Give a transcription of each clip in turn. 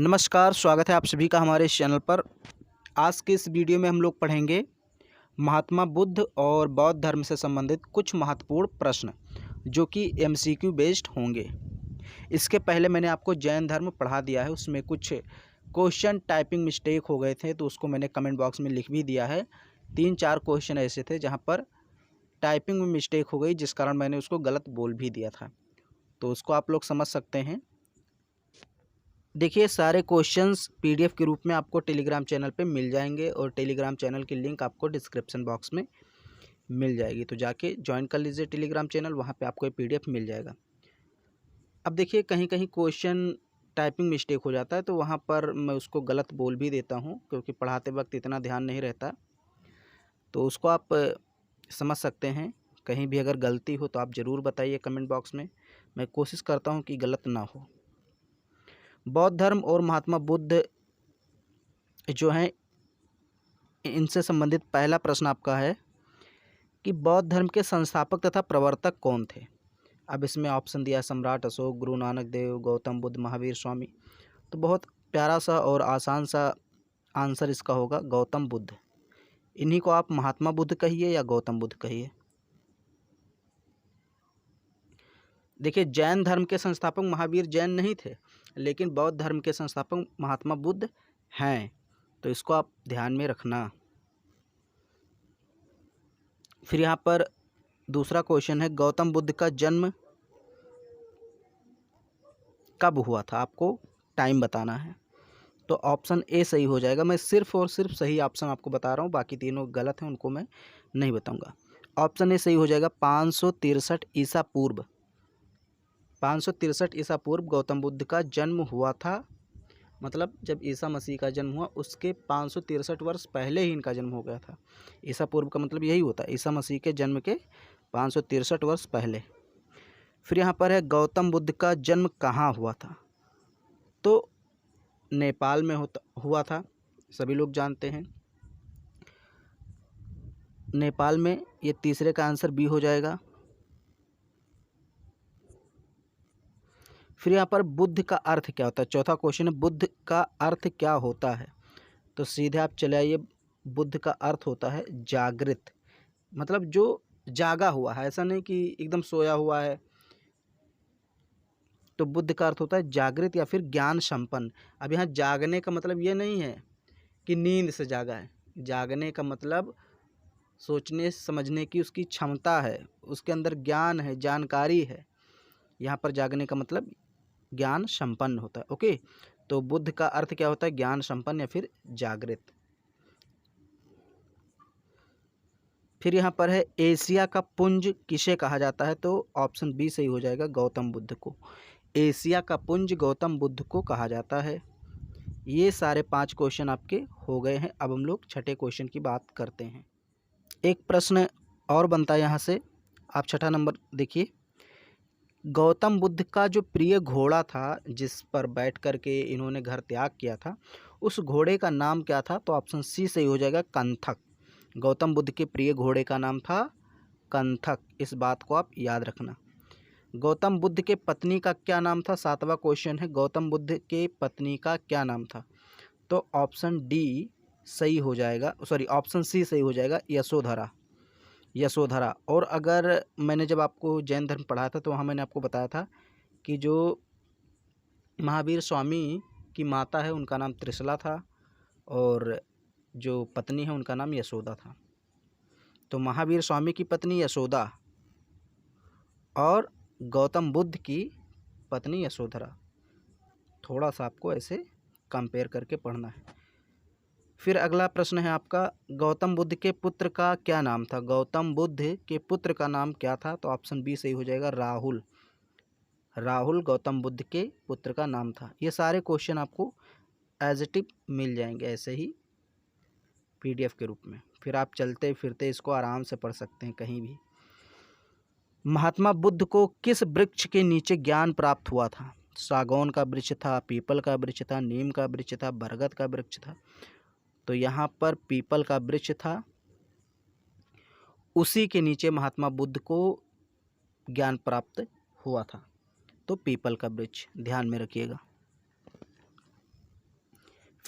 नमस्कार, स्वागत है आप सभी का हमारे इस चैनल पर। आज के इस वीडियो में हम लोग पढ़ेंगे महात्मा बुद्ध और बौद्ध धर्म से संबंधित कुछ महत्वपूर्ण प्रश्न जो कि एमसीक्यू बेस्ड होंगे। इसके पहले मैंने आपको जैन धर्म पढ़ा दिया है, उसमें कुछ क्वेश्चन टाइपिंग मिस्टेक हो गए थे तो उसको मैंने कमेंट बॉक्स में लिख भी दिया है। 3-4 क्वेश्चन ऐसे थे जहाँ पर टाइपिंग में मिस्टेक हो गई, जिस कारण मैंने उसको गलत बोल भी दिया था, तो उसको आप लोग समझ सकते हैं। देखिए, सारे क्वेश्चंस पीडीएफ के रूप में आपको टेलीग्राम चैनल पे मिल जाएंगे और टेलीग्राम चैनल की लिंक आपको डिस्क्रिप्शन बॉक्स में मिल जाएगी, तो जाके ज्वाइन कर लीजिए टेलीग्राम चैनल, वहाँ पे आपको ये पीडीएफ मिल जाएगा। अब देखिए, कहीं कहीं क्वेश्चन टाइपिंग मिस्टेक हो जाता है तो वहाँ पर मैं उसको गलत बोल भी देता हूँ, क्योंकि पढ़ाते वक्त इतना ध्यान नहीं रहता, तो उसको आप समझ सकते हैं। कहीं भी अगर गलती हो तो आप ज़रूर बताइए कमेंट बॉक्स में, मैं कोशिश करता हूँ कि गलत ना हो। बौद्ध धर्म और महात्मा बुद्ध जो हैं, इनसे संबंधित पहला प्रश्न आपका है कि बौद्ध धर्म के संस्थापक तथा प्रवर्तक कौन थे। अब इसमें ऑप्शन दिया सम्राट अशोक, गुरु नानक देव, गौतम बुद्ध, महावीर स्वामी। तो बहुत प्यारा सा और आसान सा आंसर इसका होगा गौतम बुद्ध। इन्हीं को आप महात्मा बुद्ध कहिए या गौतम बुद्ध कहिए। देखिए, जैन धर्म के संस्थापक महावीर जैन नहीं थे, लेकिन बौद्ध धर्म के संस्थापक महात्मा बुद्ध हैं, तो इसको आप ध्यान में रखना। फिर यहाँ पर दूसरा क्वेश्चन है, गौतम बुद्ध का जन्म कब हुआ था, आपको टाइम बताना है। तो ऑप्शन ए सही हो जाएगा। मैं सिर्फ और सिर्फ सही ऑप्शन आपको बता रहा हूँ, बाकी तीनों गलत हैं, उनको मैं नहीं बताऊँगा। ऑप्शन ए सही हो जाएगा। 563 ईसा पूर्व, 563 ईसा पूर्व गौतम बुद्ध का जन्म हुआ था। मतलब जब ईसा मसीह का जन्म हुआ उसके 563 वर्ष पहले ही इनका जन्म हो गया था। ईसा पूर्व का मतलब यही होता है, ईसा मसीह के जन्म के 563 वर्ष पहले। फिर यहाँ पर है, गौतम बुद्ध का जन्म कहाँ हुआ था। तो नेपाल में हुआ था, सभी लोग जानते हैं, नेपाल में। ये तीसरे का आंसर बी हो जाएगा। फिर यहाँ पर बुद्ध का अर्थ क्या होता है, चौथा क्वेश्चन है, बुद्ध का अर्थ क्या होता है। तो सीधे आप चले आइए, बुद्ध का अर्थ होता है जागृत, मतलब जो जागा हुआ है, ऐसा नहीं कि एकदम सोया हुआ है। तो बुद्ध का अर्थ होता है जागृत या फिर ज्ञान संपन्न। अब यहाँ जागने का मतलब ये नहीं है कि नींद से जागा है। जागने का मतलब सोचने समझने की उसकी क्षमता है, उसके अंदर ज्ञान है, जानकारी है। यहाँ पर जागने का मतलब ज्ञान संपन्न होता है। ओके, तो बुद्ध का अर्थ क्या होता है, ज्ञान संपन्न या फिर जागृत। फिर यहाँ पर है, एशिया का पुंज किसे कहा जाता है। तो ऑप्शन बी सही हो जाएगा, गौतम बुद्ध को। एशिया का पुंज गौतम बुद्ध को कहा जाता है। ये सारे 5 क्वेश्चन आपके हो गए हैं। अब हम लोग छठे क्वेश्चन की बात करते हैं। एक प्रश्न और बनता है यहाँ से, आप छठा नंबर देखिए। गौतम बुद्ध का जो प्रिय घोड़ा था, जिस पर बैठ कर के इन्होंने घर त्याग किया था, उस घोड़े का नाम क्या था। तो ऑप्शन सी सही हो जाएगा, कंथक। गौतम बुद्ध के प्रिय घोड़े का नाम था कंथक, इस बात को आप याद रखना। गौतम बुद्ध के पत्नी का क्या नाम था, 7वां क्वेश्चन है, गौतम बुद्ध के पत्नी का क्या नाम था। तो ऑप्शन डी सही हो जाएगा, सॉरी ऑप्शन सी सही हो जाएगा, यशोधरा। यशोधरा। और अगर मैंने जब आपको जैन धर्म पढ़ाया था तो वहाँ मैंने आपको बताया था कि जो महावीर स्वामी की माता है उनका नाम त्रिशला था और जो पत्नी है उनका नाम यशोदा था। तो महावीर स्वामी की पत्नी यशोदा और गौतम बुद्ध की पत्नी यशोधरा, थोड़ा सा आपको ऐसे कंपेयर करके पढ़ना है। फिर अगला प्रश्न है आपका, गौतम बुद्ध के पुत्र का क्या नाम था। गौतम बुद्ध के पुत्र का नाम क्या था। तो ऑप्शन बी सही हो जाएगा, राहुल। राहुल गौतम बुद्ध के पुत्र का नाम था। ये सारे क्वेश्चन आपको एज इट इज मिल जाएंगे ऐसे ही पीडीएफ के रूप में, फिर आप चलते फिरते इसको आराम से पढ़ सकते हैं कहीं भी। महात्मा बुद्ध को किस वृक्ष के नीचे ज्ञान प्राप्त हुआ था। सागौन का वृक्ष था, पीपल का वृक्ष था, नीम का वृक्ष था, बरगद का वृक्ष था। तो यहाँ पर पीपल का वृक्ष था, उसी के नीचे महात्मा बुद्ध को ज्ञान प्राप्त हुआ था। तो पीपल का वृक्ष ध्यान में रखिएगा।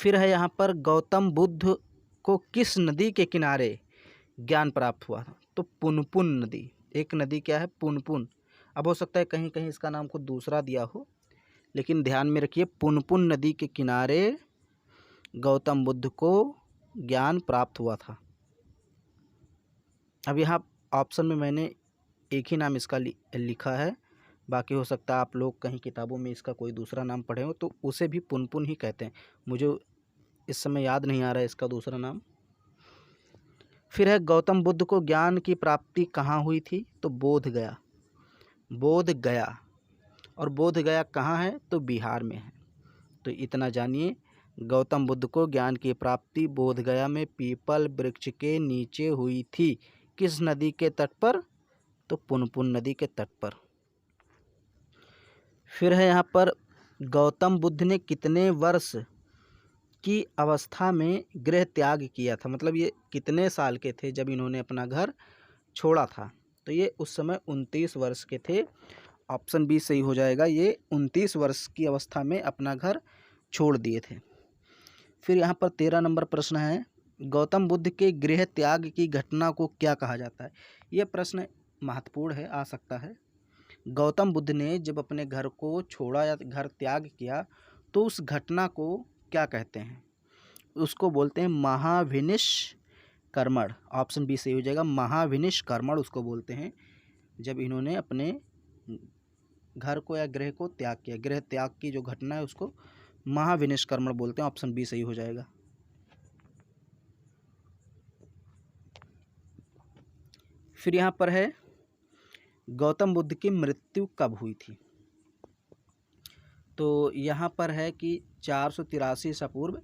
फिर है यहाँ पर गौतम बुद्ध को किस नदी के किनारे ज्ञान प्राप्त हुआ था? तो पुनपुन नदी, एक नदी क्या है? पुनपुन। अब हो सकता है कहीं कहीं इसका नाम कुछ दूसरा दिया हो, लेकिन ध्यान में रखिए पुनपुन नदी के किनारे गौतम बुद्ध को ज्ञान प्राप्त हुआ था। अब यहाँ ऑप्शन में मैंने एक ही नाम इसका लिखा है, बाकी हो सकता है आप लोग कहीं किताबों में इसका कोई दूसरा नाम पढ़े हो, तो उसे भी पुनपुन ही कहते हैं। मुझे इस समय याद नहीं आ रहा है इसका दूसरा नाम। फिर है गौतम बुद्ध को ज्ञान की प्राप्ति कहाँ हुई थी? तो बोध गया। बोध गया, और बोध गया कहाँ है? तो बिहार में है। तो इतना जानिए, गौतम बुद्ध को ज्ञान की प्राप्ति बोध गया में पीपल वृक्ष के नीचे हुई थी। किस नदी के तट पर? तो पुनपुन नदी के तट पर। फिर है यहाँ पर गौतम बुद्ध ने कितने वर्ष की अवस्था में गृह त्याग किया था? मतलब ये कितने साल के थे जब इन्होंने अपना घर छोड़ा था? तो ये उस समय 29 वर्ष के थे। ऑप्शन बी सही हो जाएगा। ये 29 वर्ष की अवस्था में अपना घर छोड़ दिए थे। फिर यहाँ पर 13 नंबर प्रश्न है, गौतम बुद्ध के गृह त्याग की घटना को क्या कहा जाता है? ये प्रश्न महत्वपूर्ण है, आ सकता है। गौतम बुद्ध ने जब अपने घर को छोड़ा या घर त्याग किया, तो उस घटना को क्या कहते हैं? उसको बोलते हैं महाविनिष्क्रमण। ऑप्शन बी सही हो जाएगा, महाविनिष्क्रमण उसको बोलते हैं, जब इन्होंने अपने घर को या गृह को त्याग किया। गृह त्याग की जो घटना है उसको महाविनिष्क्रमण बोलते हैं। ऑप्शन बी सही हो जाएगा। फिर यहाँ पर है, गौतम बुद्ध की मृत्यु कब हुई थी? तो यहाँ पर है कि 483 ईसा पूर्व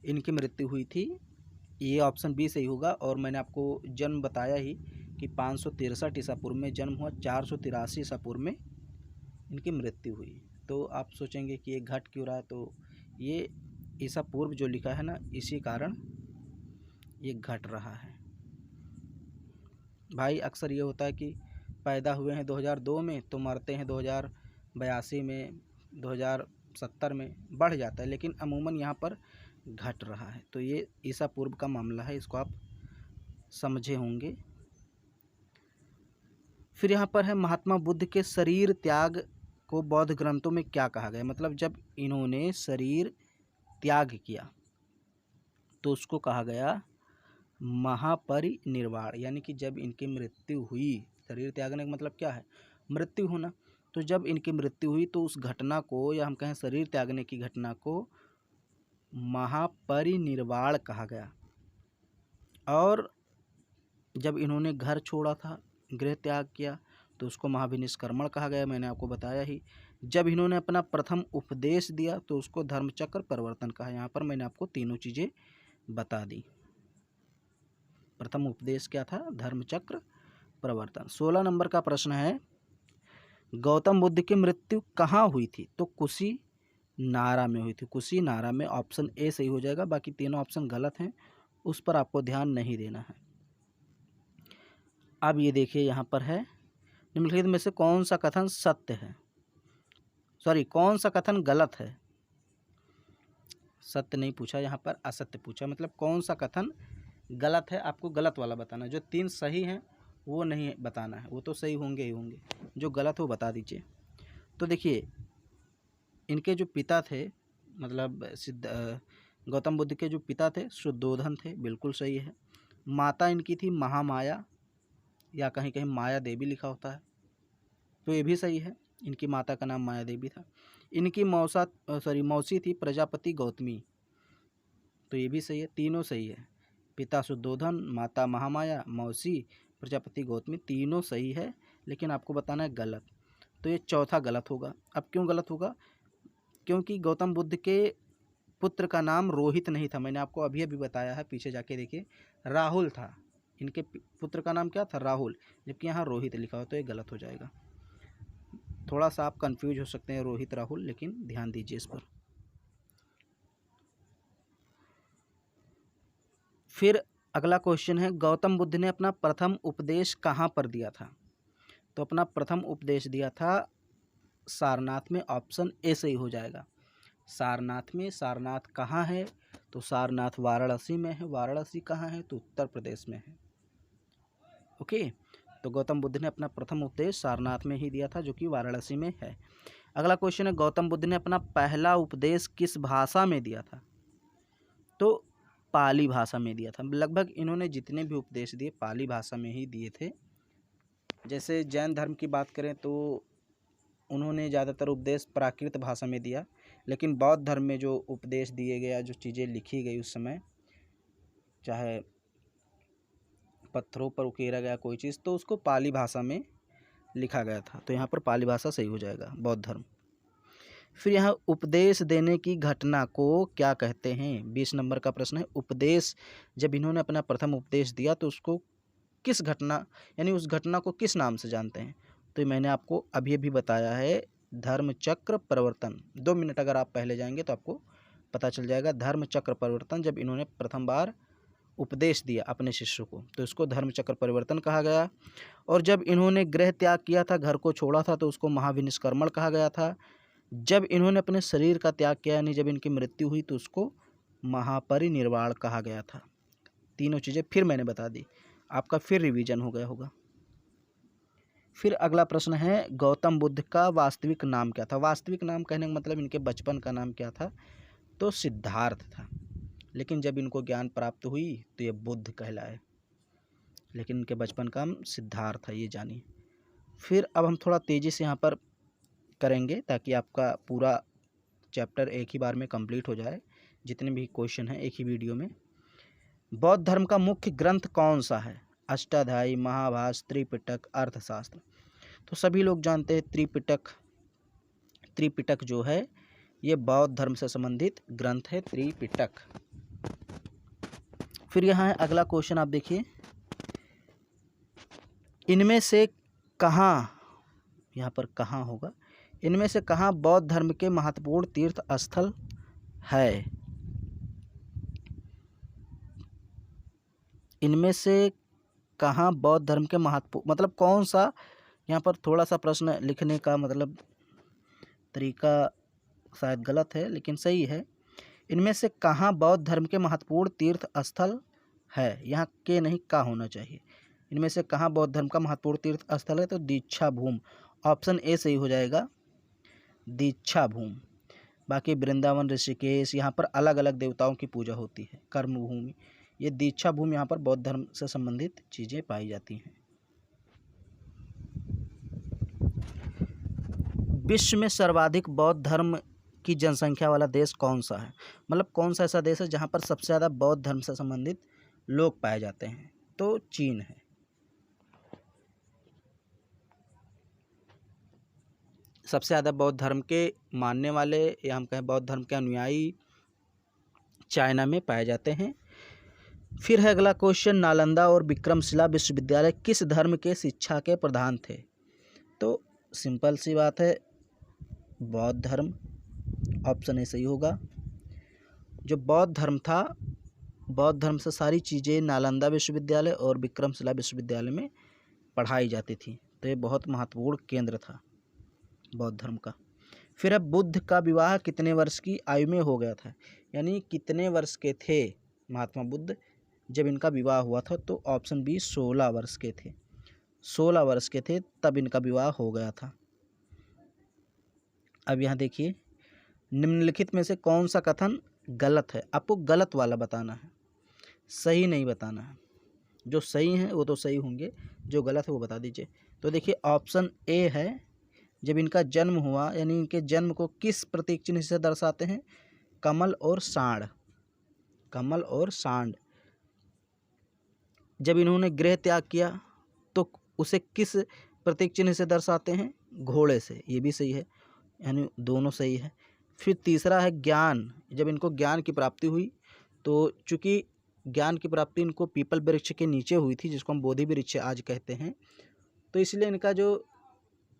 इनकी मृत्यु हुई थी। ये ऑप्शन बी सही होगा। और मैंने आपको जन्म बताया ही कि 563 ईसा पूर्व में जन्म हुआ, 483 ईसा पूर्व में इनकी मृत्यु हुई। तो आप सोचेंगे कि ये घट क्यों रहा है? तो ये ईसा पूर्व जो लिखा है ना, इसी कारण ये घट रहा है। भाई अक्सर ये होता है कि पैदा हुए हैं 2002 में तो मरते हैं 2082 में, 2070 में, बढ़ जाता है, लेकिन अमूमन यहाँ पर घट रहा है। तो ये ईसा पूर्व का मामला है, इसको आप समझे होंगे। फिर यहाँ पर है, महात्मा बुद्ध के शरीर त्याग को बौद्ध ग्रंथों में क्या कहा गया? मतलब जब इन्होंने शरीर त्याग किया तो उसको कहा गया महापरिनिर्वाण। यानी कि जब इनकी मृत्यु हुई, शरीर त्यागने का मतलब क्या है? मृत्यु होना। तो जब इनकी मृत्यु हुई तो उस घटना को, या हम कहें शरीर त्यागने की घटना को, महापरिनिर्वाण कहा गया। और जब इन्होंने घर छोड़ा था, गृह त्याग किया, तो उसको महाविनिष्क्रमण कहा गया, मैंने आपको बताया ही। जब इन्होंने अपना प्रथम उपदेश दिया तो उसको धर्मचक्र परिवर्तन कहा। यहाँ पर मैंने आपको तीनों चीज़ें बता दी। प्रथम उपदेश क्या था? धर्मचक्र परिवर्तन। 16 नंबर का प्रश्न है, गौतम बुद्ध की मृत्यु कहाँ हुई थी? तो कुशीनारा में हुई थी। कुशीनारा में। ऑप्शन ए सही हो जाएगा। बाकी तीनों ऑप्शन गलत हैं, उस पर आपको ध्यान नहीं देना है। अब ये देखिए, यहाँ पर है, निम्नलिखित में से कौन सा कथन सत्य है? कौन सा कथन गलत है? सत्य नहीं पूछा, यहाँ पर असत्य पूछा। मतलब कौन सा कथन गलत है, आपको गलत वाला बताना है। जो 3 सही हैं वो नहीं बताना है, वो तो सही होंगे ही होंगे, जो गलत हो बता दीजिए। तो देखिए, इनके जो पिता थे, मतलब गौतम बुद्ध के जो पिता थे शुद्धोधन थे, बिल्कुल सही है। माता इनकी थी महामाया, या कहीं कहीं माया देवी लिखा होता है, तो ये भी सही है। इनकी माता का नाम माया देवी था। इनकी मौसी थी प्रजापति गौतमी, तो ये भी सही है। तीनों सही है। पिता शुद्धोधन, माता महामाया, मौसी प्रजापति गौतमी, तीनों सही है, लेकिन आपको बताना है गलत। तो ये चौथा गलत होगा। अब क्यों गलत होगा? क्योंकि गौतम बुद्ध के पुत्र का नाम रोहित नहीं था। मैंने आपको अभी अभी बताया है, पीछे जाके देखिए, राहुल था। इनके पुत्र का नाम क्या था? राहुल, जबकि यहाँ रोहित लिखा हो, तो ये गलत हो जाएगा। थोड़ा सा आप कंफ्यूज हो सकते हैं रोहित राहुल, लेकिन ध्यान दीजिए इस पर। फिर अगला क्वेश्चन है, गौतम बुद्ध ने अपना प्रथम उपदेश कहाँ पर दिया था? तो अपना प्रथम उपदेश दिया था सारनाथ में। ऑप्शन ए सही हो जाएगा। सारनाथ में। सारनाथ कहाँ है? तो सारनाथ वाराणसी में है। वाराणसी कहाँ है? तो उत्तर प्रदेश में है। ओके, तो गौतम बुद्ध ने अपना प्रथम उपदेश सारनाथ में ही दिया था, जो कि वाराणसी में है। अगला क्वेश्चन है, गौतम बुद्ध ने अपना पहला उपदेश किस भाषा में दिया था? तो पाली भाषा में दिया था। लगभग इन्होंने जितने भी उपदेश दिए पाली भाषा में ही दिए थे। जैसे जैन धर्म की बात करें तो उन्होंने ज़्यादातर उपदेश प्राकृत भाषा में दिया, लेकिन बौद्ध धर्म में जो उपदेश दिए गया, जो चीज़ें लिखी गई उस समय, चाहे पत्थरों पर उकेरा गया कोई चीज़, तो उसको पाली भाषा में लिखा गया था। तो यहाँ पर पाली भाषा सही हो जाएगा, बौद्ध धर्म। फिर यहाँ उपदेश देने की घटना को क्या कहते हैं? 20 नंबर का प्रश्न है। उपदेश, जब इन्होंने अपना प्रथम उपदेश दिया तो उसको किस घटना, यानी उस घटना को किस नाम से जानते हैं? तो मैंने आपको अभी अभी बताया है, धर्म चक्र परिवर्तन। 2 मिनट अगर आप पहले जाएंगे तो आपको पता चल जाएगा। धर्म चक्र परिवर्तन, जब इन्होंने प्रथम बार उपदेश दिया अपने शिष्यों को, तो इसको धर्म चक्र परिवर्तन कहा गया। और जब इन्होंने गृह त्याग किया था, घर को छोड़ा था, तो उसको महाविनिष्क्रमण कहा गया था। जब इन्होंने अपने शरीर का त्याग किया, यानी जब इनकी मृत्यु हुई, तो उसको महापरिनिर्वाण कहा गया था। तीनों चीज़ें फिर मैंने बता दी, आपका फिर रिवीजन हो गया होगा। फिर अगला प्रश्न है, गौतम बुद्ध का वास्तविक नाम क्या था? वास्तविक नाम कहने का मतलब इनके बचपन का नाम क्या था? तो सिद्धार्थ था। लेकिन जब इनको ज्ञान प्राप्त हुई तो ये बुद्ध कहलाए, लेकिन इनके बचपन का नाम सिद्धार्थ था, ये जानिए। फिर अब हम थोड़ा तेज़ी से यहाँ पर करेंगे ताकि आपका पूरा चैप्टर एक ही बार में कंप्लीट हो जाए, जितने भी क्वेश्चन हैं एक ही वीडियो में। बौद्ध धर्म का मुख्य ग्रंथ कौन सा है? अष्टाध्यायी, महाभाष्य, त्रिपिटक, अर्थशास्त्र। तो सभी लोग जानते हैं त्रिपिटक। त्रिपिटक जो है ये बौद्ध धर्म से संबंधित ग्रंथ है, त्रिपिटक। फिर यहाँ है अगला क्वेश्चन, आप देखिए, इनमें से कहाँ, यहाँ पर कहाँ होगा, इनमें से कहाँ बौद्ध धर्म के महत्वपूर्ण तीर्थ स्थल है? इनमें से कहाँ बौद्ध धर्म के महत्वपूर्ण, मतलब कौन सा, यहाँ पर थोड़ा सा प्रश्न लिखने का मतलब तरीका शायद गलत है, लेकिन सही है। इनमें से कहाँ बौद्ध धर्म के महत्वपूर्ण तीर्थ स्थल है? यहाँ के नहीं, का होना चाहिए। इनमें से कहाँ बौद्ध धर्म का महत्वपूर्ण तीर्थ स्थल है? तो दीक्षा भूमि, ऑप्शन ए सही हो जाएगा, दीक्षा भूमि। बाकी वृंदावन, ऋषिकेश, यहाँ पर अलग अलग देवताओं की पूजा होती है। कर्म भूमि, ये दीक्षा भूमि, यहाँ पर बौद्ध धर्म से संबंधित चीज़ें पाई जाती हैं। विश्व में सर्वाधिक बौद्ध धर्म की जनसंख्या वाला देश कौन सा है? मतलब कौन सा ऐसा देश है जहाँ पर सबसे ज़्यादा बौद्ध धर्म से संबंधित लोग पाए जाते हैं? तो चीन है। सबसे ज़्यादा बौद्ध धर्म के मानने वाले, या हम कहें बौद्ध धर्म के अनुयायी, चाइना में पाए जाते हैं। फिर है अगला क्वेश्चन, नालंदा और विक्रमशिला विश्वविद्यालय किस धर्म के शिक्षा के प्रधान थे? तो सिंपल सी बात है, बौद्ध धर्म, ऑप्शन ए सही होगा। जो बौद्ध धर्म था, बौद्ध धर्म से सारी चीज़ें नालंदा विश्वविद्यालय और विक्रमशिला विश्वविद्यालय में पढ़ाई जाती थी, तो ये बहुत महत्वपूर्ण केंद्र था बौद्ध धर्म का। फिर अब बुद्ध का विवाह कितने वर्ष की आयु में हो गया था? यानी कितने वर्ष के थे महात्मा बुद्ध जब इनका विवाह हुआ था? तो ऑप्शन बी 16 वर्ष के थे। 16 वर्ष के थे तब इनका विवाह हो गया था। अब यहाँ देखिए, निम्नलिखित में से कौन सा कथन गलत है? आपको गलत वाला बताना है, सही नहीं बताना है। जो सही है वो तो सही होंगे, जो गलत है वो बता दीजिए। तो देखिए ऑप्शन ए है, जब इनका जन्म हुआ, यानी इनके जन्म को किस प्रतीक चिन्ह से दर्शाते हैं? कमल और सांड। कमल और सांड। जब इन्होंने गृह त्याग किया तो उसे किस प्रतीक चिन्ह से दर्शाते हैं? घोड़े से। ये भी सही है, यानी दोनों सही है। फिर तीसरा है ज्ञान। जब इनको ज्ञान की प्राप्ति हुई, तो चूँकि ज्ञान की प्राप्ति इनको पीपल वृक्ष के नीचे हुई थी, जिसको हम बोधि वृक्ष आज कहते हैं, तो इसलिए इनका जो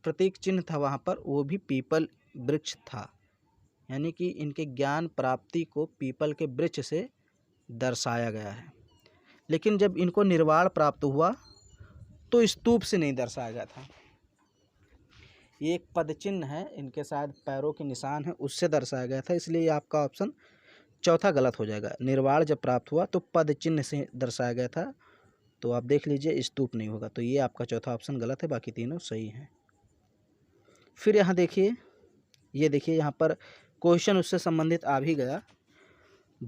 प्रतीक चिन्ह था वहाँ पर वो भी पीपल वृक्ष था, यानी कि इनके ज्ञान प्राप्ति को पीपल के वृक्ष से दर्शाया गया है। लेकिन जब इनको निर्वाण प्राप्त हुआ तो स्तूप से नहीं दर्शाया गया था। ये एक पद चिन्ह है, इनके साथ पैरों के निशान है, उससे दर्शाया गया था, इसलिए आपका ऑप्शन चौथा गलत हो जाएगा। निर्वाण जब प्राप्त हुआ तो पद चिन्ह से दर्शाया गया था, तो आप देख लीजिए स्तूप नहीं होगा, तो ये आपका चौथा ऑप्शन गलत है, बाकी तीनों सही हैं। फिर यहाँ देखिए, ये देखिए यहाँ पर क्वेश्चन उससे संबंधित आ भी गया।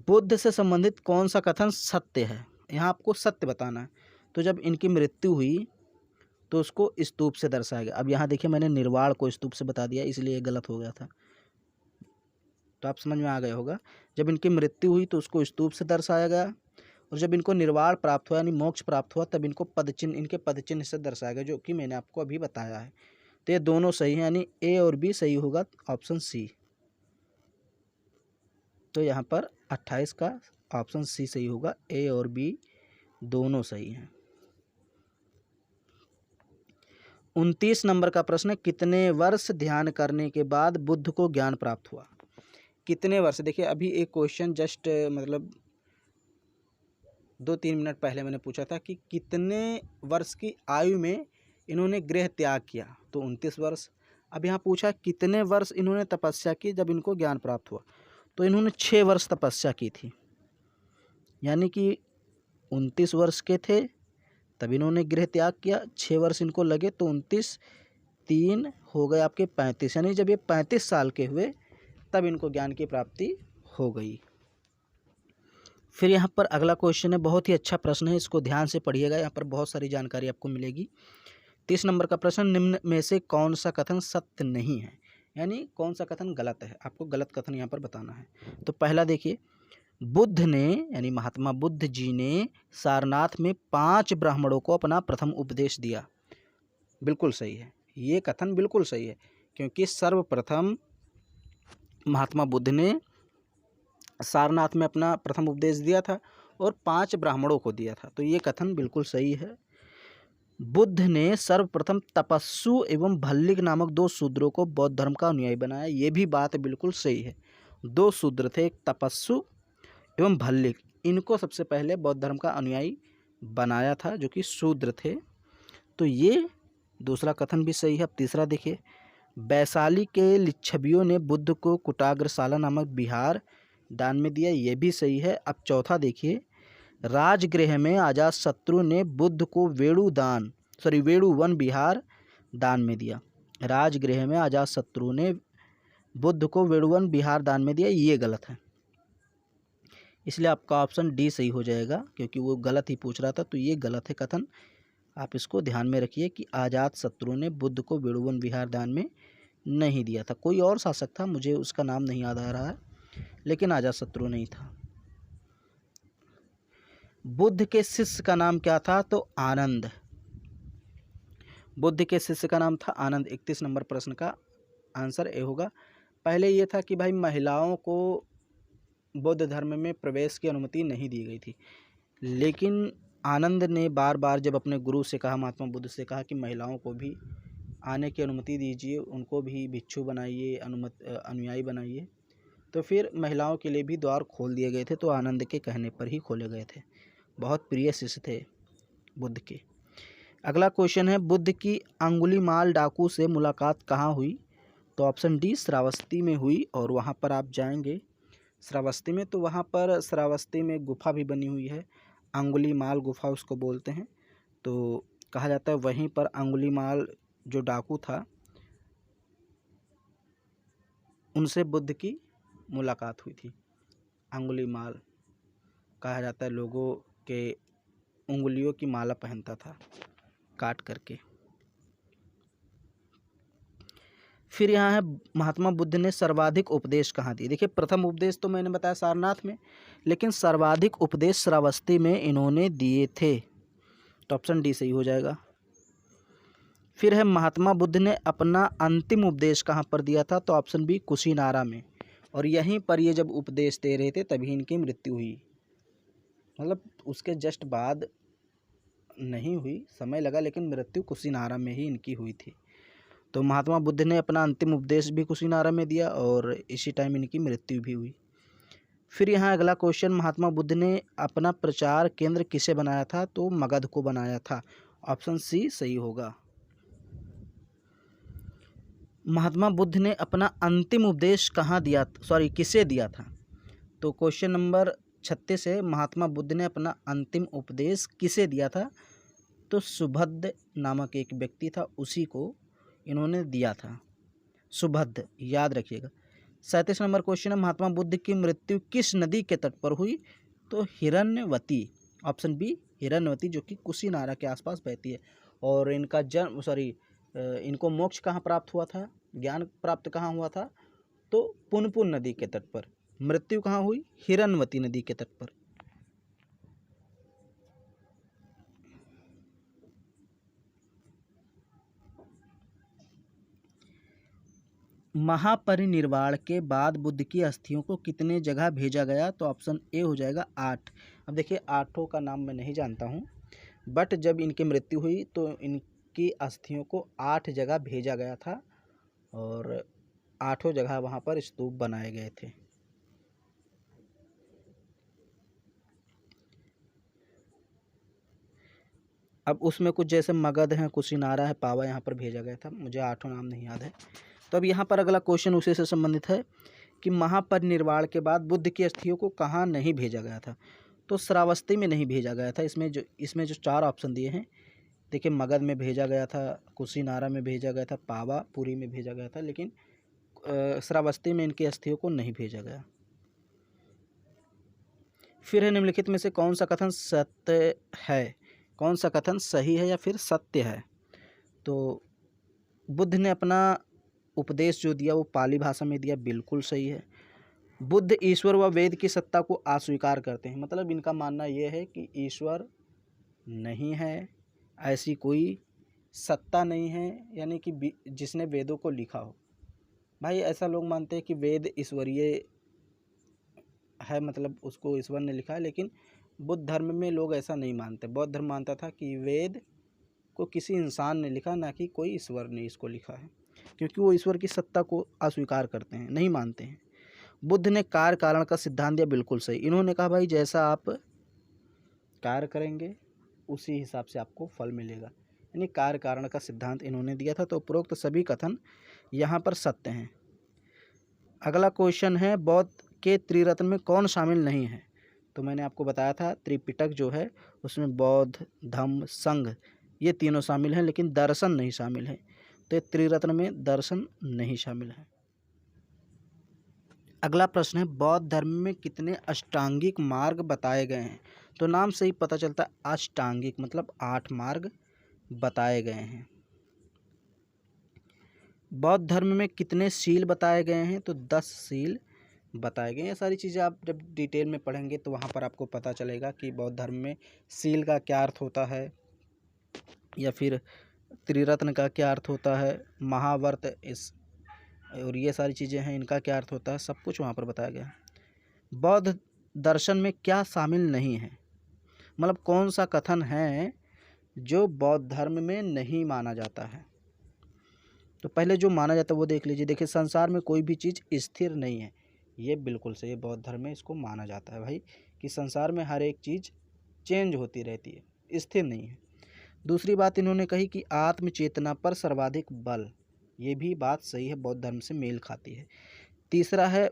बुद्ध से संबंधित कौन सा कथन सत्य है? यहाँ आपको सत्य बताना है। तो जब इनकी मृत्यु हुई तो उसको स्तूप से दर्शाया गया। अब यहाँ देखिए मैंने निर्वाण को स्तूप से बता दिया, इसलिए गलत हो गया था। तो आप समझ में आ गया होगा, जब इनकी मृत्यु हुई तो उसको स्तूप से दर्शाया गया, और जब इनको निर्वाण प्राप्त हुआ यानी मोक्ष प्राप्त हुआ तब इनको पदचिन्ह, इनके पदचिन्ह से दर्शाया गया, जो कि मैंने आपको अभी बताया है। तो ये दोनों सही हैं, यानी ए और बी सही होगा, ऑप्शन सी। तो यहाँ पर 28 का ऑप्शन सी सही होगा, ए और बी दोनों सही हैं। 29 नंबर का प्रश्न है, कितने वर्ष ध्यान करने के बाद बुद्ध को ज्ञान प्राप्त हुआ? कितने वर्ष? देखिए अभी एक क्वेश्चन जस्ट मतलब 2-3 मिनट पहले मैंने पूछा था कि कितने वर्ष की आयु में इन्होंने गृह त्याग किया, तो 29 वर्ष। अब यहाँ पूछा कितने वर्ष इन्होंने तपस्या की जब इनको ज्ञान प्राप्त हुआ, तो इन्होंने 6 वर्ष तपस्या की थी, यानी कि 29 वर्ष के थे तब इन्होंने गृह त्याग किया, 6 वर्ष इनको लगे, तो 29 3 हो गए आपके 35, यानी जब ये 35 साल के हुए तब इनको ज्ञान की प्राप्ति हो गई। फिर यहाँ पर अगला क्वेश्चन है, बहुत ही अच्छा प्रश्न है, इसको ध्यान से पढ़िएगा, यहाँ पर बहुत सारी जानकारी आपको मिलेगी। 30 नंबर का प्रश्न, निम्न में से कौन सा कथन सत्य नहीं है? यानी कौन सा कथन गलत है, आपको गलत कथन यहाँ पर बताना है। तो पहला देखिए, बुद्ध ने यानी महात्मा बुद्ध जी ने सारनाथ में 5 ब्राह्मणों को अपना प्रथम उपदेश दिया। बिल्कुल सही है, ये कथन बिल्कुल सही है, क्योंकि सर्वप्रथम महात्मा बुद्ध ने सारनाथ में अपना प्रथम उपदेश दिया था और 5 ब्राह्मणों को दिया था, तो ये कथन बिल्कुल सही है। बुद्ध ने सर्वप्रथम तपस्सु एवं भल्लिक नामक 2 शूद्रों को बौद्ध धर्म का अनुयायी बनाया, ये भी बात बिल्कुल सही है। 2 शूद्र थे, एक तपस्सु एवं भल्लिक, इनको सबसे पहले बौद्ध धर्म का अनुयायी बनाया था, जो कि शूद्र थे, तो ये दूसरा कथन भी सही है। अब तीसरा देखिए, वैशाली के लिच्छवियों ने बुद्ध को कुटाग्रशाला नामक विहार दान में दिया, ये भी सही है। अब चौथा देखिए, राजगृह में अजातशत्रु ने बुद्ध को वेणुवन विहार दान में दिया। राजगृह में अजातशत्रु ने बुद्ध को वेणुवन विहार दान में दिया, ये गलत है, इसलिए आपका ऑप्शन डी सही हो जाएगा, क्योंकि वो गलत ही पूछ रहा था, तो ये गलत है कथन। आप इसको ध्यान में रखिए कि अजातशत्रु ने बुद्ध को वेणुवन विहार दान में नहीं दिया था, कोई और शासक था, मुझे उसका नाम नहीं याद आ रहा है, लेकिन अजातशत्रु नहीं था। बुद्ध के शिष्य का नाम क्या था? तो आनंद। बुद्ध के शिष्य का नाम था आनंद। 31 नंबर प्रश्न का आंसर ए होगा। पहले ये था कि भाई महिलाओं को बौद्ध धर्म में प्रवेश की अनुमति नहीं दी गई थी, लेकिन आनंद ने बार बार जब अपने गुरु से कहा, महात्मा बुद्ध से कहा कि महिलाओं को भी आने की अनुमति दीजिए, उनको भी भिक्षु बनाइए, अनुयायी बनाइए, तो फिर महिलाओं के लिए भी द्वार खोल दिए गए थे, तो आनंद के कहने पर ही खोले गए थे। बहुत प्रिय शिष्य थे बुद्ध के। अगला क्वेश्चन है, बुद्ध की अंगुलीमाल डाकू से मुलाकात कहाँ हुई? तो ऑप्शन डी श्रावस्ती में हुई, और वहाँ पर आप जाएंगे श्रावस्ती में, तो वहाँ पर श्रावस्ती में गुफा भी बनी हुई है, अंगुलीमाल गुफा उसको बोलते हैं, तो कहा जाता है वहीं पर अंगुलीमाल जो डाकू था उनसे बुद्ध की मुलाकात हुई थी। अंगुलीमाल कहा जाता है लोगों के उंगलियों की माला पहनता था काट करके। फिर यहाँ है, महात्मा बुद्ध ने सर्वाधिक उपदेश कहाँ दिए? देखिए प्रथम उपदेश तो मैंने बताया सारनाथ में, लेकिन सर्वाधिक उपदेश श्रावस्ती में इन्होंने दिए थे, तो ऑप्शन डी सही हो जाएगा। फिर है, महात्मा बुद्ध ने अपना अंतिम उपदेश कहाँ पर दिया था? तो ऑप्शन बी कुशीनारा में, और यहीं पर ये जब उपदेश दे रहे थे तभी इनकी मृत्यु हुई, मतलब उसके जस्ट बाद नहीं हुई, समय लगा, लेकिन मृत्यु कुशीनारा में ही इनकी हुई थी। तो महात्मा बुद्ध ने अपना अंतिम उपदेश भी कुशीनारा में दिया और इसी टाइम इनकी मृत्यु भी हुई। फिर यहाँ अगला क्वेश्चन, महात्मा बुद्ध ने अपना प्रचार केंद्र किसे बनाया था? तो मगध को बनाया था, ऑप्शन सी सही होगा। महात्मा बुद्ध ने अपना अंतिम उपदेश किसे दिया था? तो क्वेश्चन नंबर 36 है, महात्मा बुद्ध ने अपना अंतिम उपदेश किसे दिया था? तो सुभद्र नामक एक व्यक्ति था, उसी को इन्होंने दिया था। सुभद्र, याद रखिएगा। 37 नंबर क्वेश्चन है, महात्मा बुद्ध की मृत्यु किस नदी के तट पर हुई? तो हिरण्यवती, ऑप्शन बी हिरण्यवती, जो कि कुशीनारा के आसपास बहती है। और इनका जन्म इनको मोक्ष कहाँ प्राप्त हुआ था, ज्ञान प्राप्त कहाँ हुआ था? तो पुनपुन नदी के तट पर। मृत्यु कहाँ हुई? हिरण्यवती नदी के तट पर। महापरिनिर्वाण के बाद बुद्ध की अस्थियों को कितने जगह भेजा गया? तो ऑप्शन ए हो जाएगा 8। अब देखिए, 8 का नाम मैं नहीं जानता हूँ, बट जब इनकी मृत्यु हुई तो इनकी अस्थियों को 8 जगह भेजा गया था और 8 जगह वहाँ पर स्तूप बनाए गए थे। अब उसमें कुछ जैसे मगध है, कुशीनारा है, पावा यहाँ पर भेजा गया था, मुझे 8 नाम नहीं याद है। तो अब यहाँ पर अगला क्वेश्चन उसी से संबंधित है कि महापरिनिर्वाण के बाद बुद्ध की अस्थियों को कहाँ नहीं भेजा गया था? तो श्रावस्ती में नहीं भेजा गया था। इसमें जो 4 ऑप्शन दिए हैं, देखिए, मगध में भेजा गया था, कुशीनारा में भेजा गया था, पावापुरी में भेजा गया था, लेकिन श्रावस्ती में इनकी अस्थियों को नहीं भेजा गया। फिर है, निम्नलिखित में से कौन सा कथन सत्य है? कौन सा कथन सही है या फिर सत्य है? तो बुद्ध ने अपना उपदेश जो दिया वो पाली भाषा में दिया, बिल्कुल सही है। बुद्ध ईश्वर व वेद की सत्ता को अस्वीकार करते हैं, मतलब इनका मानना यह है कि ईश्वर नहीं है, ऐसी कोई सत्ता नहीं है, यानी कि जिसने वेदों को लिखा हो। भाई, ऐसा लोग मानते हैं कि वेद ईश्वरीय है, मतलब उसको ईश्वर ने लिखा है, लेकिन बुद्ध धर्म में लोग ऐसा नहीं मानते। बौद्ध धर्म मानता था कि वेद को किसी इंसान ने लिखा, ना कि कोई ईश्वर ने इसको लिखा है, क्योंकि वो ईश्वर की सत्ता को अस्वीकार करते हैं, नहीं मानते हैं। बुद्ध ने कार्य कारण का सिद्धांत दिया, बिल्कुल सही। इन्होंने कहा भाई, जैसा आप कार्य करेंगे उसी हिसाब से आपको फल मिलेगा, यानी कार्य कारण का सिद्धांत इन्होंने दिया था। तो उपरोक्त सभी कथन यहाँ पर सत्य हैं। अगला क्वेश्चन है, बौद्ध के त्रिरत्न में कौन शामिल नहीं है? तो मैंने आपको बताया था, त्रिपिटक जो है उसमें बौद्ध, धम्म, संघ ये तीनों शामिल हैं, लेकिन दर्शन नहीं शामिल है। तो त्रिरत्न में दर्शन नहीं शामिल है। अगला प्रश्न है, बौद्ध धर्म में कितने अष्टांगिक मार्ग बताए गए हैं? तो नाम से ही पता चलता है, अष्टांगिक मतलब 8 मार्ग बताए गए हैं। बौद्ध धर्म में कितने शील बताए गए हैं? तो 10 शील बताए गए हैं। ये सारी चीज़ें आप जब डिटेल में पढ़ेंगे तो वहाँ पर आपको पता चलेगा कि बौद्ध धर्म में शील का क्या अर्थ होता है, या फिर त्रिरत्न का क्या अर्थ होता है, महाव्रत और ये सारी चीज़ें हैं, इनका क्या अर्थ होता है, सब कुछ वहाँ पर बताया गया है। बौद्ध दर्शन में क्या शामिल नहीं है? मतलब कौन सा कथन है जो बौद्ध धर्म में नहीं माना जाता है? तो पहले जो माना जाता है वो देख लीजिए। देखिए, संसार में कोई भी चीज़ स्थिर नहीं है, ये बिल्कुल सही है। बौद्ध धर्म में इसको माना जाता है भाई, कि संसार में हर एक चीज़ चेंज होती रहती है, स्थिर नहीं है। दूसरी बात इन्होंने कही कि आत्म चेतना पर सर्वाधिक बल, ये भी बात सही है, बौद्ध धर्म से मेल खाती है। तीसरा है,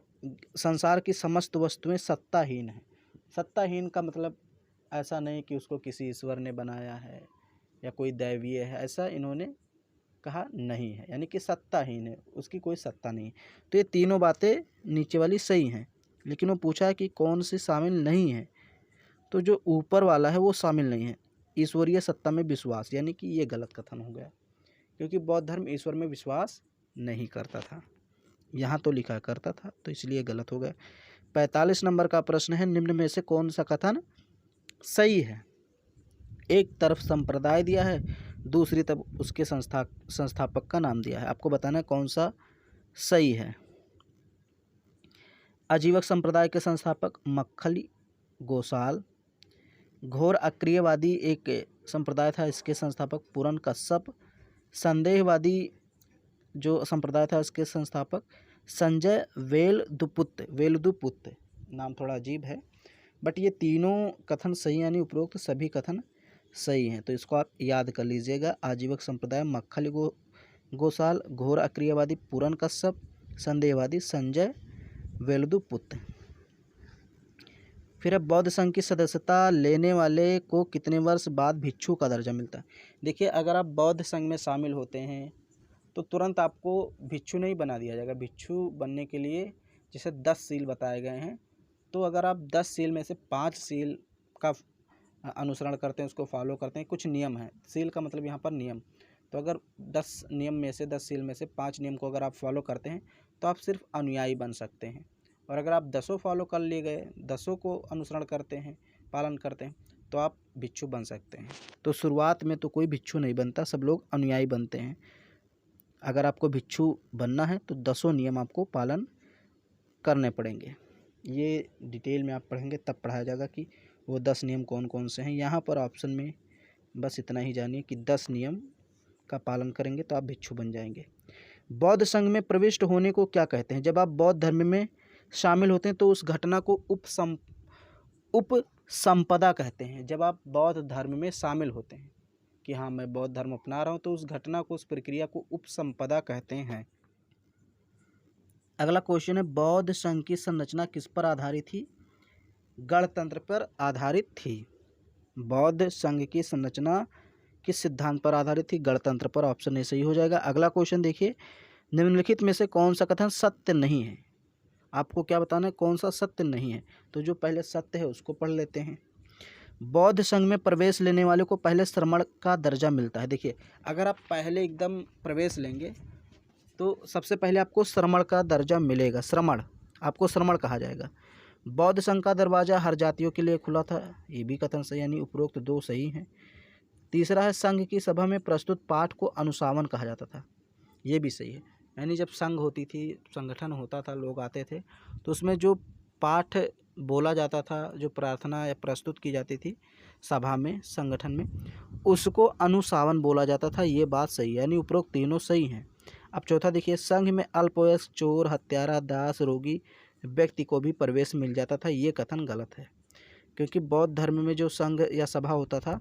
संसार की समस्त वस्तुएं सत्ताहीन है। सत्ताहीन का मतलब ऐसा नहीं कि उसको किसी ईश्वर ने बनाया है या कोई दैवीय है, ऐसा इन्होंने कहा नहीं है, यानी कि सत्ताहीन है, उसकी कोई सत्ता नहीं है। तो ये तीनों बातें नीचे वाली सही हैं, लेकिन वो पूछा है कि कौन सी शामिल नहीं है? तो जो ऊपर वाला है वो शामिल नहीं है, ईश्वरीय सत्ता में विश्वास, यानी कि ये गलत कथन हो गया, क्योंकि बौद्ध धर्म ईश्वर में विश्वास नहीं करता था। यहाँ तो लिखा करता था, तो इसलिए गलत हो गया। 45 नंबर का प्रश्न है, निम्न में से कौन सा कथन सही है? एक तरफ संप्रदाय दिया है, दूसरी तरफ उसके संस्थापक का नाम दिया है, आपको बताना है कौन सा सही है। आजीवक संप्रदाय के संस्थापक मक्खली गोसाल। घोर अक्रियवादी एक संप्रदाय था, इसके संस्थापक पूरन कश्यप। संदेहवादी जो संप्रदाय था, इसके संस्थापक संजय वेलदुपुत्र। नाम थोड़ा अजीब है, बट ये तीनों कथन सही, यानी उपरोक्त सभी कथन सही हैं, तो इसको आप याद कर लीजिएगा। आजीवक संप्रदाय मक्खली गोसाल, घोर अक्रियवादी पूरन कश्यप, संदेहवादी संजय वेलदुपुत्र। फिर है बौद्ध संघ की सदस्यता लेने वाले को कितने वर्ष बाद भिक्षु का दर्जा मिलता है। देखिए अगर आप बौद्ध संघ में शामिल होते हैं तो तुरंत आपको भिक्षु नहीं बना दिया जाएगा। भिक्षु बनने के लिए जैसे 10 सील बताए गए हैं, तो अगर आप 10 सील में से 5 सील का अनुसरण करते हैं, उसको फॉलो करते हैं, कुछ नियम है, सील का मतलब यहाँ पर नियम, तो अगर 10 नियम में से 10 सील में से 5 नियम को अगर आप फॉलो करते हैं तो आप सिर्फ अनुयायी बन सकते हैं। और अगर आप 10 फॉलो कर लिए गए, 10 को अनुसरण करते हैं, पालन करते हैं, तो आप भिक्षु बन सकते हैं। तो शुरुआत में तो कोई भिक्षु नहीं बनता, सब लोग अनुयायी बनते हैं। अगर आपको भिक्षु बनना है तो 10 नियम आपको पालन करने पड़ेंगे। ये डिटेल में आप पढ़ेंगे तब पढ़ाया जाएगा कि वो 10 नियम कौन कौन से हैं। यहाँ पर ऑप्शन में बस इतना ही जानिए कि 10 नियम का पालन करेंगे तो आप भिक्षु बन जाएंगे। बौद्ध संघ में प्रविष्ट होने को क्या कहते हैं। जब आप बौद्ध धर्म में शामिल होते हैं तो उस घटना को उपसंपदा कहते हैं। जब आप बौद्ध धर्म में शामिल होते हैं कि हाँ मैं बौद्ध धर्म अपना रहा हूँ, तो उस घटना को, उस प्रक्रिया को उपसंपदा कहते हैं। अगला क्वेश्चन है बौद्ध संघ की संरचना किस पर आधारित थी। गणतंत्र पर आधारित थी। बौद्ध संघ की संरचना किस सिद्धांत पर आधारित थी। गणतंत्र पर। ऑप्शन ए सही हो जाएगा। अगला क्वेश्चन देखिए, निम्नलिखित में से कौन सा कथन सत्य नहीं है। आपको क्या बताना है, कौन सा सत्य नहीं है। तो जो पहले सत्य है उसको पढ़ लेते हैं। बौद्ध संघ में प्रवेश लेने वाले को पहले श्रमण का दर्जा मिलता है। देखिए अगर आप पहले एकदम प्रवेश लेंगे तो सबसे पहले आपको श्रमण का दर्जा मिलेगा। श्रमण, आपको श्रमण कहा जाएगा। बौद्ध संघ का दरवाज़ा हर जातियों के लिए खुला था। ये भी कथन सही, यानी उपरोक्त 2 सही हैं। तीसरा है संघ की सभा में प्रस्तुत पाठ को अनुशासन कहा जाता था। ये भी सही है, यानी जब संघ होती थी, संगठन होता था, लोग आते थे, तो उसमें जो पाठ बोला जाता था, जो प्रार्थना या प्रस्तुत की जाती थी सभा में, संगठन में, उसको अनुशासन बोला जाता था। ये बात सही है, यानी उपरोक्त तीनों सही हैं। अब चौथा देखिए, संघ में अल्पवयस्क, चोर, हत्यारा, दास, रोगी व्यक्ति को भी प्रवेश मिल जाता था। ये कथन गलत है, क्योंकि बौद्ध धर्म में जो संघ या सभा होता था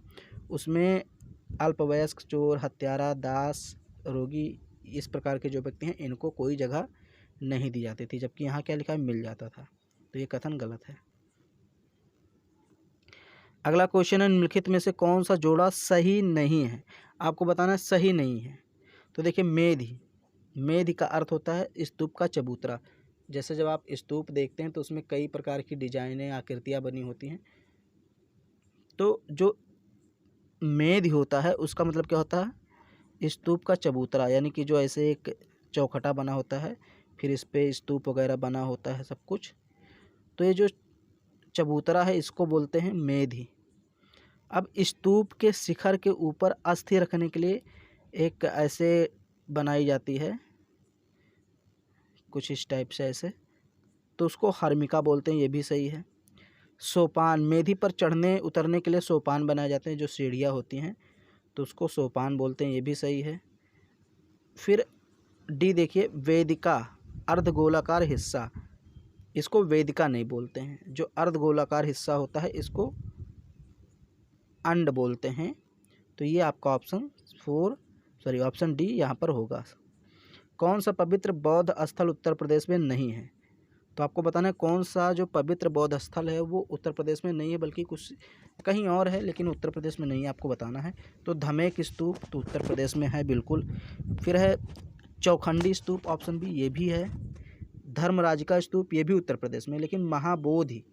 उसमें अल्पवयस्क, चोर, हत्यारा, दास, रोगी, इस प्रकार के जो व्यक्ति हैं इनको कोई जगह नहीं दी जाती थी, जबकि यहाँ क्या लिखा है, मिल जाता था। तो ये कथन गलत है। अगला क्वेश्चन है, निम्नलिखित में से कौन सा जोड़ा सही नहीं है। आपको बताना है सही नहीं है। तो देखिए मेधि, मेधि का अर्थ होता है स्तूप का चबूतरा। जैसे जब आप स्तूप देखते हैं तो उसमें कई प्रकार की डिजाइनें, आकृतियाँ बनी होती हैं, तो जो मेधि होता है उसका मतलब क्या होता है, स्तूप का चबूतरा, यानी कि जो ऐसे एक चौखटा बना होता है, फिर इस पे स्तूप वगैरह बना होता है सब कुछ, तो ये जो चबूतरा है इसको बोलते हैं मेधि। अब स्तूप के शिखर के ऊपर अस्थि रखने के लिए एक ऐसे बनाई जाती है, कुछ इस टाइप से ऐसे, तो उसको हर्मिका बोलते हैं। ये भी सही है। सोपान, मेधि पर चढ़ने उतरने के लिए सोपान बनाए जाते हैं, जो सीढ़ियाँ होती हैं, तो उसको सोपान बोलते हैं। ये भी सही है। फिर डी देखिए, वेदिका, अर्धगोलाकार हिस्सा, इसको वेदिका नहीं बोलते हैं। जो अर्धगोलाकार हिस्सा होता है इसको अंड बोलते हैं। तो ये आपका ऑप्शन डी यहाँ पर होगा। कौन सा पवित्र बौद्ध स्थल उत्तर प्रदेश में नहीं है। तो आपको बताना है कौन सा जो पवित्र बौद्ध स्थल है वो उत्तर प्रदेश में नहीं है, बल्कि कुछ कहीं और है, लेकिन उत्तर प्रदेश में नहीं है, आपको बताना है। तो धमेक स्तूप तो उत्तर प्रदेश में है बिल्कुल। फिर है चौखंडी स्तूप, ऑप्शन बी, ये भी है। धर्मराज का स्तूप, ये भी उत्तर प्रदेश में, लेकिन महाबोधि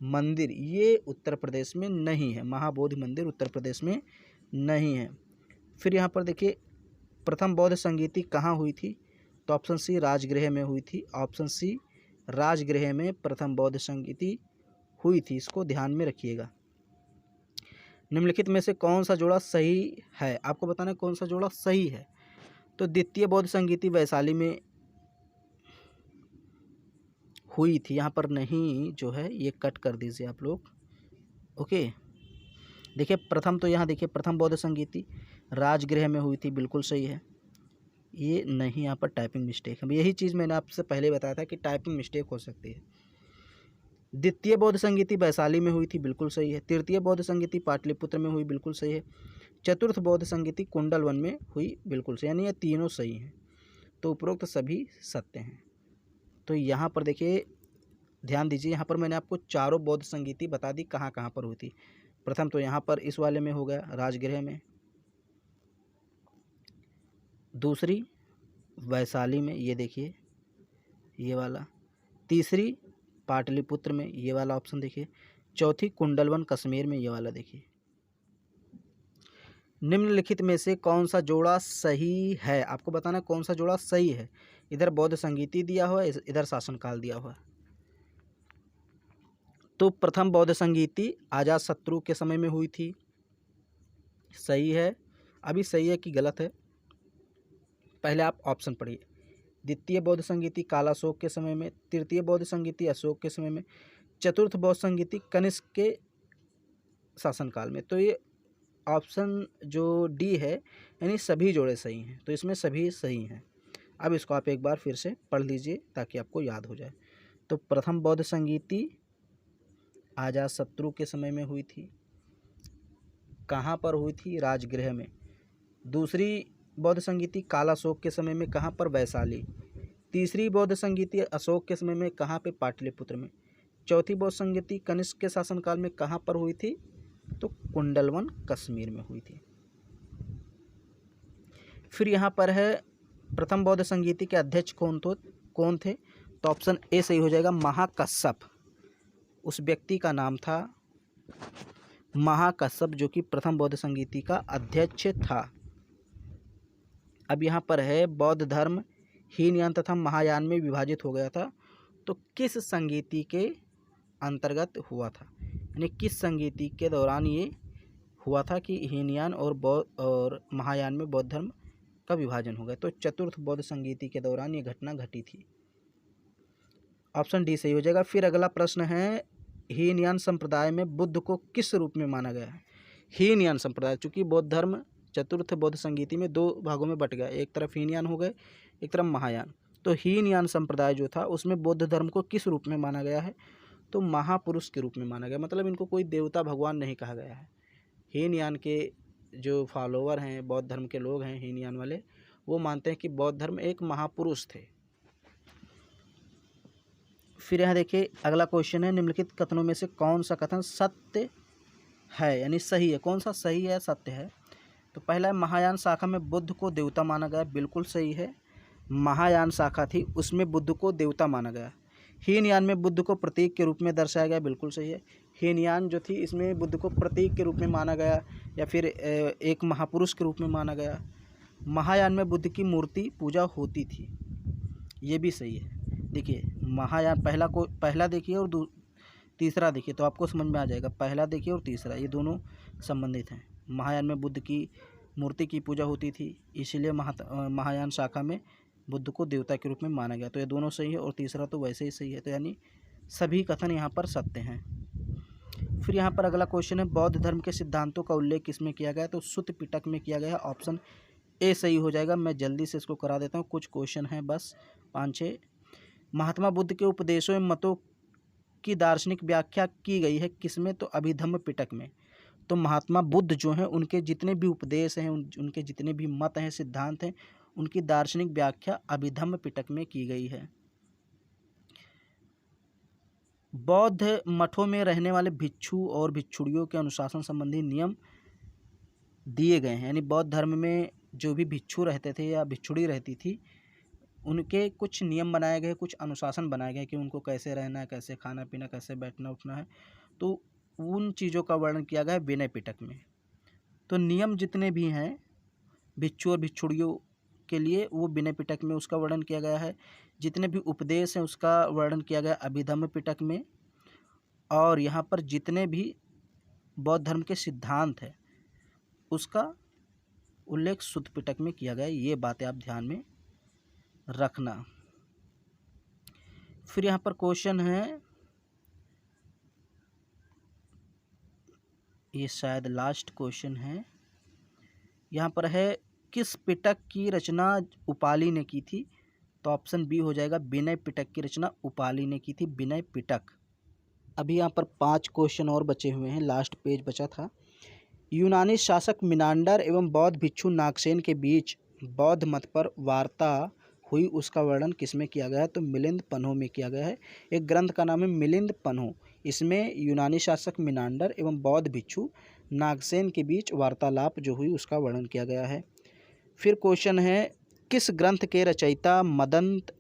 मंदिर ये उत्तर प्रदेश में नहीं है। महाबोधि मंदिर उत्तर प्रदेश में नहीं है। फिर यहाँ पर देखिए, प्रथम बौद्ध संगीति कहाँ हुई थी। तो ऑप्शन सी, राजगृह में हुई थी। ऑप्शन सी, राजगृह में प्रथम बौद्ध संगीति हुई थी, इसको ध्यान में रखिएगा। निम्नलिखित में से कौन सा जोड़ा सही है। आपको बताना है कौन सा जोड़ा सही है। तो द्वितीय बौद्ध संगीति वैशाली में हुई थी, यहाँ पर नहीं जो है ये कट कर दीजिए आप लोग। ओके, देखिए प्रथम, तो यहाँ देखिए प्रथम बौद्ध संगीति राजगृह में हुई थी, बिल्कुल सही है। ये नहीं, यहाँ पर टाइपिंग मिस्टेक है। यही चीज़ मैंने आपसे पहले बताया था कि टाइपिंग मिस्टेक हो सकती है। द्वितीय बौद्ध संगीति वैशाली में हुई थी, बिल्कुल सही है। तृतीय बौद्ध संगीति पाटलिपुत्र में हुई, बिल्कुल सही है। चतुर्थ बौद्ध संगीति कुंडलवन में हुई, बिल्कुल सही, यानी ये तीनों सही हैं। तो उपरोक्त सभी सत्य हैं। तो यहाँ पर देखिए ध्यान दीजिए, यहाँ पर मैंने आपको चारों बौद्ध संगीति बता दी कहाँ कहाँ पर हुई थी। प्रथम तो यहाँ पर इस वाले में हो गया राजगृह में, दूसरी वैशाली में, ये देखिए ये वाला, तीसरी पाटलिपुत्र में, ये वाला ऑप्शन देखिए, चौथी कुंडलवन कश्मीर में, ये वाला देखिए। निम्नलिखित में से कौन सा जोड़ा सही है, आपको बताना कौन सा जोड़ा सही है। इधर बौद्ध संगीति दिया हुआ है, इधर शासनकाल दिया हुआ है। तो प्रथम बौद्ध संगीति अजातशत्रु के समय में हुई थी, सही है। अभी सही है कि गलत है, पहले आप ऑप्शन पढ़िए। द्वितीय बौद्ध संगीति कालाशोक के समय में, तृतीय बौद्ध संगीति अशोक के समय में, चतुर्थ बौद्ध संगीति कनिष्क के शासनकाल में। तो ये ऑप्शन जो डी है, यानी सभी जोड़े सही हैं, तो इसमें सभी सही हैं। अब इसको आप एक बार फिर से पढ़ लीजिए ताकि आपको याद हो जाए। तो प्रथम बौद्ध संगीति अजातशत्रु के समय में हुई थी, कहाँ पर हुई थी, राजगृह में। दूसरी बौद्ध संगीति कालाशोक के समय में, कहाँ पर, वैशाली। तीसरी बौद्ध संगीति अशोक के समय में, कहाँ पे, पाटलिपुत्र में। चौथी बौद्ध संगीति कनिष्क के शासनकाल में कहाँ पर हुई थी, तो कुंडलवन कश्मीर में हुई थी। फिर यहाँ पर है प्रथम बौद्ध संगीति के अध्यक्ष कौन थे, तो ऑप्शन ए सही हो जाएगा, महाकश्यप। उस व्यक्ति का नाम था महाकश्यप, जो कि प्रथम बौद्ध संगीति का अध्यक्ष था। अब यहाँ पर है बौद्ध धर्म हीनयान तथा महायान में विभाजित हो गया था, तो किस संगीति के अंतर्गत हुआ था, यानी किस संगीति के दौरान ये हुआ था कि हीनयान और महायान में बौद्ध धर्म का विभाजन हो गया। तो चतुर्थ बौद्ध संगीति के दौरान ये घटना घटी थी, ऑप्शन डी सही हो जाएगा। फिर अगला प्रश्न है, हीनयान संप्रदाय में बुद्ध को किस रूप में माना गया है। हीनयान संप्रदाय, चूँकि बौद्ध धर्म चतुर्थ बौद्ध संगीति में दो भागों में बट गया, एक तरफ हीनयान हो गए, एक तरफ महायान। तो हीनयान संप्रदाय जो था उसमें बौद्ध धर्म को किस रूप में माना गया है, तो महापुरुष के रूप में माना गया, मतलब इनको कोई देवता भगवान नहीं कहा गया है। हीनयान के जो फॉलोवर हैं, बौद्ध धर्म के लोग हैं हीनयान वाले, वो मानते हैं कि बौद्ध धर्म एक महापुरुष थे। फिर यहाँ देखिए अगला क्वेश्चन है, निम्नलिखित कथनों में से कौन सा कथन सत्य है, यानी सही है, कौन सा सही है, सत्य है। तो पहला है, महायान शाखा में बुद्ध को देवता माना गया, बिल्कुल सही है। महायान शाखा थी उसमें बुद्ध को देवता माना गया। हीनयान में बुद्ध को प्रतीक के रूप में दर्शाया गया, बिल्कुल सही है। हीनयान जो थी इसमें बुद्ध को प्रतीक के रूप में माना गया या फिर एक महापुरुष के रूप में माना गया। महायान में बुद्ध की मूर्ति पूजा होती थी, ये भी सही है। देखिए महायान पहला देखिए और तीसरा देखिए तो आपको समझ में आ जाएगा। पहला देखिए और तीसरा, ये दोनों संबंधित हैं। महायान में बुद्ध की मूर्ति की पूजा होती थी, इसीलिए महायान शाखा में बुद्ध को देवता के रूप में माना गया, तो ये दोनों सही है। और तीसरा तो वैसे ही सही है, तो यानी सभी कथन यहाँ पर सत्य हैं। फिर यहाँ पर अगला क्वेश्चन है, बौद्ध धर्म के सिद्धांतों का उल्लेख किसमें किया गया, तो सुत्त पिटक में किया गया, ऑप्शन ए सही हो जाएगा। मैं जल्दी से इसको करा देता हूँ, कुछ क्वेश्चन हैं बस 5-6। महात्मा बुद्ध के उपदेशों एवं मतों की दार्शनिक व्याख्या की गई है किसमें, तो अभिधम्म पिटक में। तो महात्मा बुद्ध जो हैं उनके जितने भी उपदेश हैं, उनके जितने भी मत हैं, सिद्धांत हैं, उनकी दार्शनिक व्याख्या अभिधम्म पिटक में की गई है। बौद्ध मठों में रहने वाले भिक्षु और भिक्षुड़ियों के अनुशासन संबंधी नियम दिए गए हैं, यानी बौद्ध धर्म में जो भी भिक्षु रहते थे या भिक्षुड़ी रहती थी, उनके कुछ नियम बनाए गए, कुछ अनुशासन बनाए गए कि उनको कैसे रहना है, कैसे खाना पीना, कैसे बैठना उठना है। तो उन चीज़ों का वर्णन किया गया है विनय पिटक में। तो नियम जितने भी हैं भिक्षु और भिक्षुड़ियों के लिए, वो विनय पिटक में उसका वर्णन किया गया है। जितने भी उपदेश हैं उसका वर्णन किया गया अभिधम्म पिटक में। और यहाँ पर जितने भी बौद्ध धर्म के सिद्धांत हैं उसका उल्लेख सुत्त पिटक में किया गया है। ये बातें आप ध्यान में रखना। फिर यहाँ पर क्वेश्चन है, ये शायद लास्ट क्वेश्चन है, यहाँ पर है, किस पिटक की रचना उपाली ने की थी, तो ऑप्शन बी हो जाएगा, विनय पिटक की रचना उपाली ने की थी, विनय पिटक। अभी यहाँ पर 5 क्वेश्चन और बचे हुए हैं, लास्ट पेज बचा था। यूनानी शासक मिनांडर एवं बौद्ध भिक्षु नागसेन के बीच बौद्ध मत पर वार्ता हुई उसका वर्णन किसमें किया गया है? तो मिलिंद पन्हो में किया गया है। एक ग्रंथ का नाम है मिलिंद पन्हो। इसमें यूनानी शासक मिनांडर एवं बौद्ध भिक्षु नागसेन के बीच वार्तालाप जो हुई उसका वर्णन किया गया है। फिर क्वेश्चन है, किस ग्रंथ के रचयिता मदंत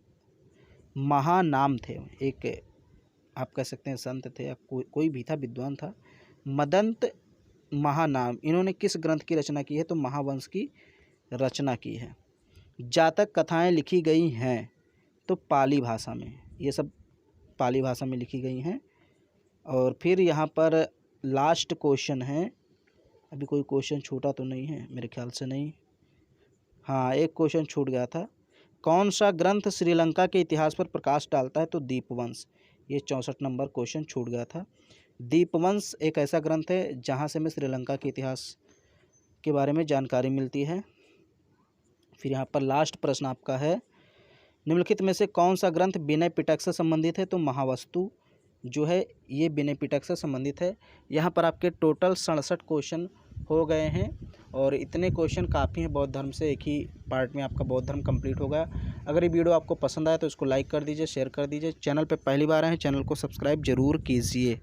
महानाम थे? एक आप कह सकते हैं संत थे या कोई भी था, विद्वान था, मदंत महानाम। इन्होंने किस ग्रंथ की रचना की है? तो महावंश की रचना की है। जातक कथाएं लिखी गई हैं तो पाली भाषा में, ये सब पाली भाषा में लिखी गई हैं। और फिर यहाँ पर लास्ट क्वेश्चन है, अभी कोई क्वेश्चन छूटा तो नहीं है? मेरे ख्याल से नहीं। हाँ, एक क्वेश्चन छूट गया था। कौन सा ग्रंथ श्रीलंका के इतिहास पर प्रकाश डालता है? तो दीपवंश। ये 64 नंबर क्वेश्चन छूट गया था। दीपवंश एक ऐसा ग्रंथ है जहाँ से हमें श्रीलंका के इतिहास के बारे में जानकारी मिलती है। फिर यहाँ पर लास्ट प्रश्न आपका है, निम्नलिखित में से कौन सा ग्रंथ विनय पिटक से संबंधित है? तो महावस्तु जो है ये विनय पिटक से संबंधित है। यहाँ पर आपके टोटल 67 क्वेश्चन हो गए हैं और इतने क्वेश्चन काफ़ी हैं बौद्ध धर्म से। एक ही पार्ट में आपका बौद्ध धर्म कंप्लीट होगा। अगर ये वीडियो आपको पसंद आए तो इसको लाइक कर दीजिए, शेयर कर दीजिए। चैनल पे पहली बार आए हैं, चैनल को सब्सक्राइब जरूर कीजिए।